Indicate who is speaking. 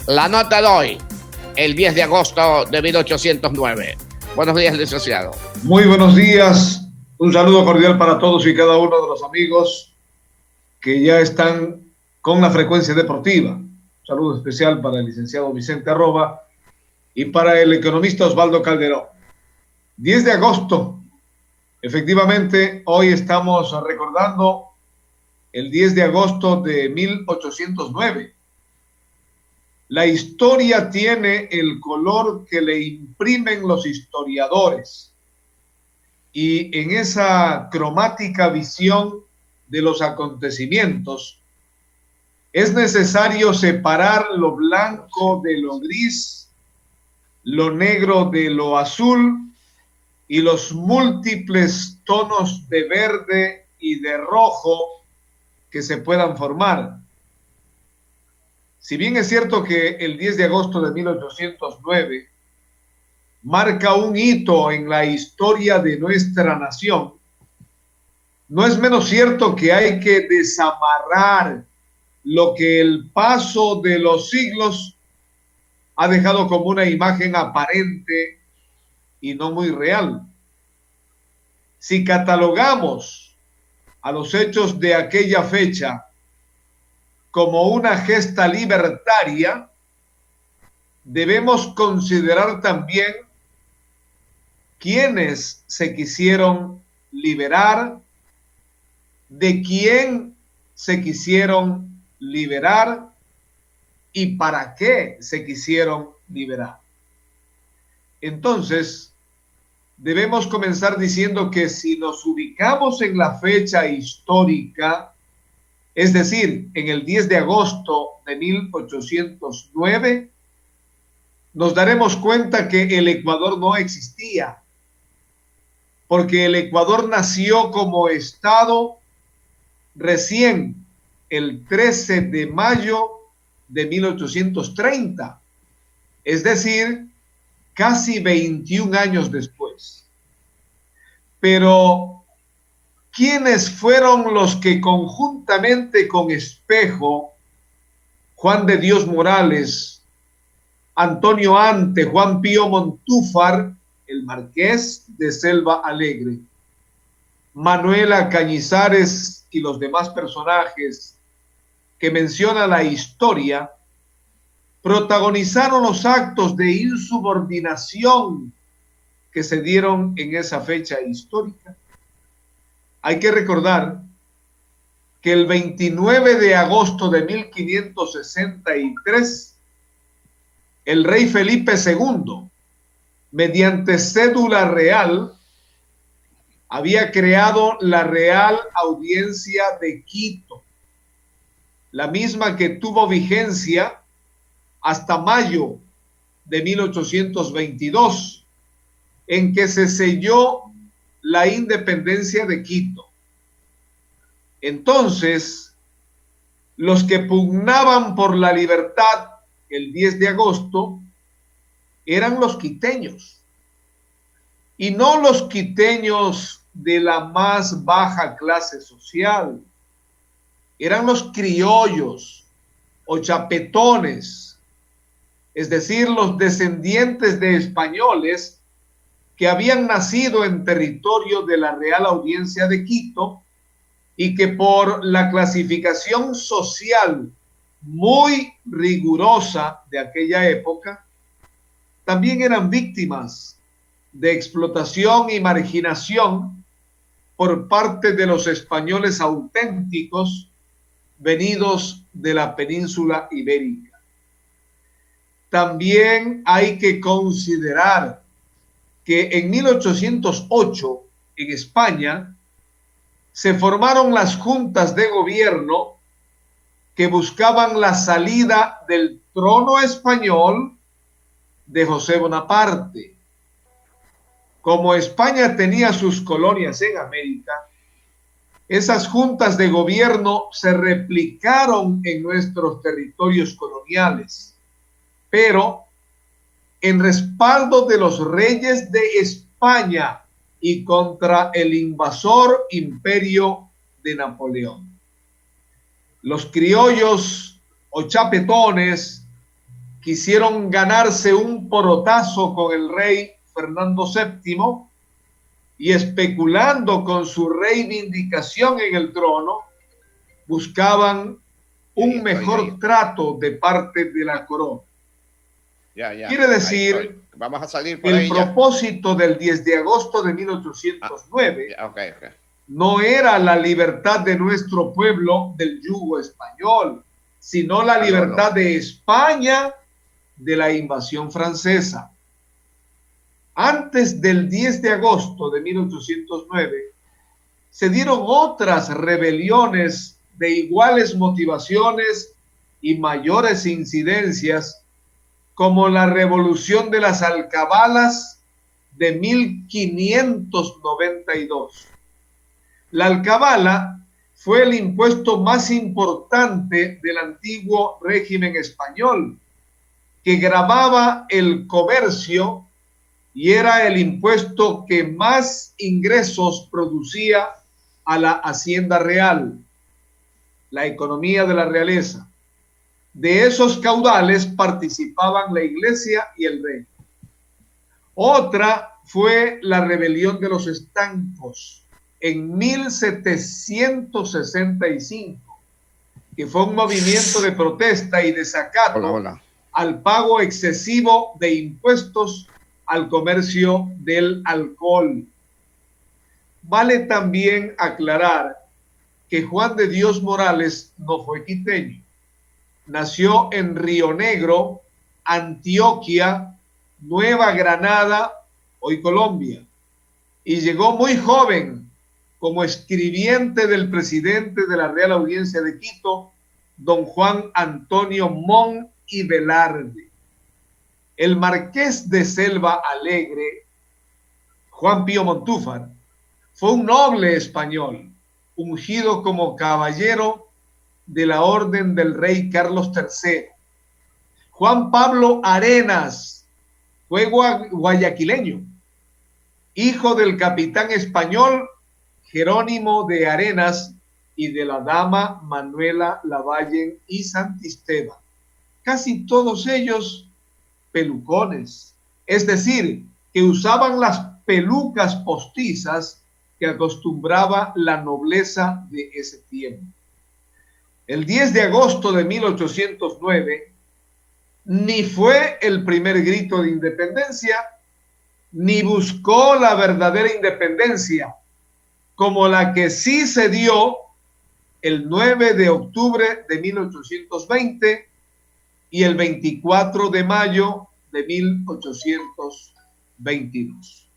Speaker 1: La nota de hoy, el 10 de agosto de 1809. Buenos días, licenciado.
Speaker 2: Muy buenos días. Un saludo cordial para todos y cada uno de los amigos que ya están con la frecuencia deportiva. Un saludo especial para el licenciado Vicente Arroba y para el economista Osvaldo Calderón. 10 de agosto. Efectivamente, hoy estamos recordando el 10 de agosto de 1809. La historia tiene el color que le imprimen los historiadores. Y en esa cromática visión de los acontecimientos, es necesario separar lo blanco de lo gris, lo negro de lo azul y los múltiples tonos de verde y de rojo que se puedan formar. Si bien es cierto que el 10 de agosto de 1809 marca un hito en la historia de nuestra nación, no es menos cierto que hay que desamarrar lo que el paso de los siglos ha dejado como una imagen aparente y no muy real. Si catalogamos a los hechos de aquella fecha como una gesta libertaria, debemos considerar también quiénes se quisieron liberar, de quién se quisieron liberar y para qué se quisieron liberar. Entonces, debemos comenzar diciendo que si nos ubicamos en la fecha histórica, es decir, en el 10 de agosto de 1809, nos daremos cuenta que el Ecuador no existía, porque el Ecuador nació como Estado recién el 13 de mayo de 1830, es decir, casi 21 años después. Pero ¿quiénes fueron los que conjuntamente con Espejo, Juan de Dios Morales, Antonio Ante, Juan Pío Montúfar, el Marqués de Selva Alegre, Manuela Cañizares y los demás personajes que menciona la historia, protagonizaron los actos de insubordinación que se dieron en esa fecha histórica? Hay que recordar que el 29 de agosto de 1563, el rey Felipe II, mediante cédula real, había creado la Real Audiencia de Quito, la misma que tuvo vigencia hasta mayo de 1822, en que se selló la independencia de Quito. Entonces, los que pugnaban por la libertad el 10 de agosto eran los quiteños, y no los quiteños de la más baja clase social, eran los criollos o chapetones, es decir, los descendientes de españoles que habían nacido en territorio de la Real Audiencia de Quito y que por la clasificación social muy rigurosa de aquella época, también eran víctimas de explotación y marginación por parte de los españoles auténticos venidos de la península ibérica. También hay que considerar que en 1808 en España se formaron las juntas de gobierno que buscaban la salida del trono español de José Bonaparte. Como España tenía sus colonias en América, esas juntas de gobierno se replicaron en nuestros territorios coloniales, pero en respaldo de los reyes de España y contra el invasor imperio de Napoleón. Los criollos o chapetones quisieron ganarse un porotazo con el rey Fernando VII y especulando con su reivindicación en el trono, buscaban un mejor trato de parte de la corona. Quiere decir,
Speaker 1: vamos a salir por
Speaker 2: el propósito del 10 de agosto de 1809 no era la libertad de nuestro pueblo del yugo español, sino la libertad de España de la invasión francesa. Antes del 10 de agosto de 1809 se dieron otras rebeliones de iguales motivaciones y mayores incidencias, como la Revolución de las Alcabalas de 1592. La alcabala fue el impuesto más importante del antiguo régimen español, que gravaba el comercio y era el impuesto que más ingresos producía a la hacienda real, la economía de la realeza. De esos caudales participaban la iglesia y el rey. Otra fue la rebelión de los estancos en 1765, que fue un movimiento de protesta y desacato al pago excesivo de impuestos al comercio del alcohol. Vale también aclarar que Juan de Dios Morales no fue quiteño. Nació en Río Negro, Antioquia, Nueva Granada, hoy Colombia, y llegó muy joven como escribiente del presidente de la Real Audiencia de Quito, don Juan Antonio Mon y Velarde. El marqués de Selva Alegre, Juan Pío Montúfar, fue un noble español, ungido como caballero de la Orden del Rey Carlos III. Juan Pablo Arenas fue guayaquileño, hijo del capitán español Jerónimo de Arenas y de la dama Manuela Lavalle y Santisteban. Casi todos ellos pelucones, es decir, que usaban las pelucas postizas que acostumbraba la nobleza de ese tiempo. El 10 de agosto de 1809 ni fue el primer grito de independencia, ni buscó la verdadera independencia, como la que sí se dio el 9 de octubre de 1820 y el 24 de mayo de 1822.